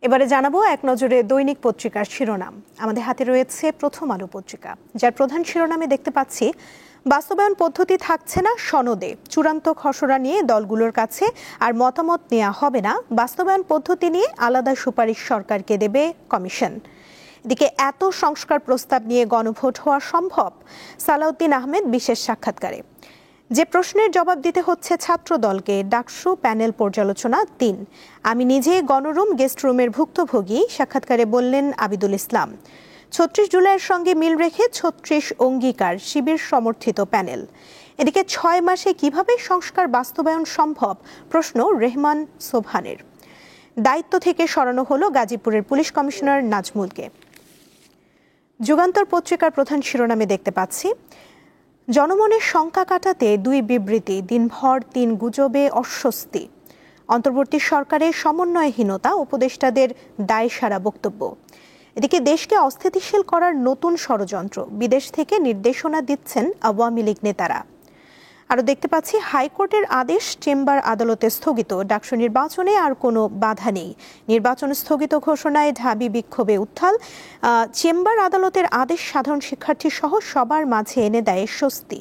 এবারে জানাবো এক নজরে দৈনিক পত্রিকার শিরোনাম। আমাদের হাতে রয়েছে প্রথম আলো পত্রিকা, যার প্রধান শিরোনামে দেখতে পাচ্ছি বাস্তবায়ন পদ্ধতি থাকছে না সনদে, চূড়ান্ত খসড়া নিয়ে দলগুলোর কাছে আর মতামত নেওয়া হবে না, বাস্তবায়ন পদ্ধতি নিয়ে আলাদা সুপারিশ সরকারকে দেবে কমিশন। এদিকে এত সংস্কার প্রস্তাব নিয়ে গণভোট হওয়া সম্ভব? সালাউদ্দিন আহমেদ বিশেষ সাক্ষাৎকারে। যে প্রশ্নের জবাব দিতে হচ্ছে ছাত্র দলকে, ডাকসু প্যানেল পর্যালোচনা ৩। আমি নিজে গণরুম গেস্ট রুমের ভুক্তভোগী, সাক্ষাৎকারে বললেন আবিদুল ইসলাম। ৩৬ জুলাইয়ের সঙ্গে মিল রেখে ৩৬ অঙ্গীকার, শিবির সমর্থিত প্যানেল। এদিকে ৬ মাসে কিভাবে সংস্কার বাস্তবায়ন সম্ভব, প্রশ্ন রেহমান সোবহানের। দায়িত্ব থেকে সরানো হলো গাজীপুরের পুলিশ কমিশনার নাজমুলকে। যুগান্তর পত্রিকার প্রধান শিরোনামে দেখতে পাচ্ছি জনমনের শঙ্কা কাটাতে ২ বিবৃতি, দিনভর ৩ গুজবে অস্বস্তি। অন্তর্বর্তী সরকারের সমন্বয়হীনতা, উপদেষ্টাদের দায়সারা বক্তব্য। এদিকে দেশকে অস্থিতিশীল করার নতুন ষড়যন্ত্র, বিদেশ থেকে নির্দেশনা দিচ্ছেন আওয়ামী লীগ নেতারা। আরও দেখতে পাচ্ছি হাইকোর্টের আদেশ চেম্বার আদালতে স্থগিত, ডাকসু নির্বাচনে আর কোনো বাধা নেই। নির্বাচন স্থগিত ঘোষণায় ঢাবি বিক্ষোভে উত্তাল। চেম্বার আদালতের আদেশ সাধারণ শিক্ষার্থী সহ সবার মাঝে এনে দেয় স্বস্তি।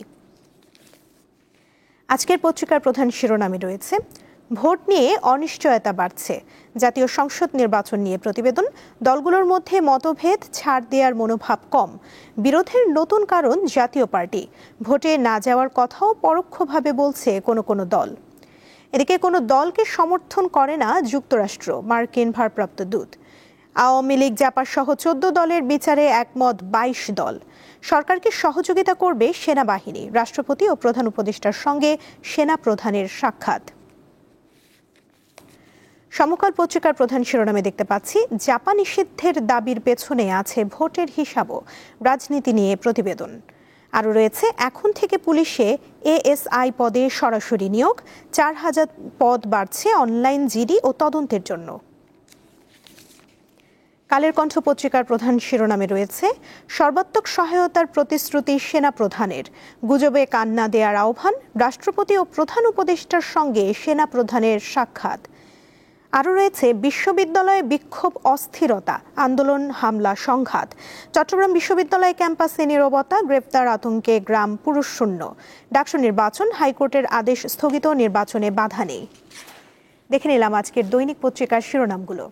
আজকের পত্রিকার প্রধান শিরোনামে রয়েছে ভোট নিয়ে অনিশ্চয়তা বাড়ছে, জাতীয় সংসদ নির্বাচন নিয়ে প্রতিবেদন। দলগুলোর মধ্যে মতভেদ, ছাড় দেওয়ার মনোভাব কম। বিরোধের নতুন কারণ জাতীয় পার্টি, ভোটে না যাওয়ার কথাও পরোক্ষভাবে বলছে কোনো দল। এদিকে কোনো দলকে সমর্থন করে না যুক্তরাষ্ট্র, মার্কিন ভারপ্রাপ্ত দূত। আওয়ামী লীগ, জাপা সহ ১৪ দলের বিচারে একমত ২২ দল। সরকারকে সহযোগিতা করবে সেনাবাহিনী, রাষ্ট্রপতি ও প্রধান উপদেষ্টার সঙ্গে সেনা প্রধানের সাক্ষাৎ। সমকাল পত্রিকার প্রধান শিরোনামে দেখতে পাচ্ছি জাপা নিষিদ্ধের দাবির পেছনে আছে ভোটের হিসাবও, রাজনীতি নিয়ে প্রতিবেদন। আরও রয়েছে এখন থেকে পুলিশে এএসআই পদে সরাসরি নিয়োগ, ৪,০০০ পদ বাড়ছে অনলাইন জিডি ও তদন্তের জন্য। কালের কণ্ঠ পত্রিকার প্রধান শিরোনামে রয়েছে সর্বাত্মক সহায়তার প্রতিশ্রুতি সেনা প্রধানের, গুজবে কান না দেওয়ার আহ্বান, রাষ্ট্রপতি ও প্রধান উপদেষ্টার সঙ্গে সেনা প্রধানের সাক্ষাৎ। আরও রয়েছে বিশ্ববিদ্যালয়ে বিক্ষোভ, অস্থিরতা, আন্দোলন, হামলা, সংঘাত। চট্টগ্রাম বিশ্ববিদ্যালয় ক্যাম্পাসে নীরবতা, গ্রেপ্তার আতঙ্কে গ্রাম পুরুষশূন্য। ডাকসু নির্বাচন, হাইকোর্টের আদেশ স্থগিত, নির্বাচনে বাধা নেই। দেখে নিলাম আজকের দৈনিক পত্রিকার শিরোনামগুলো।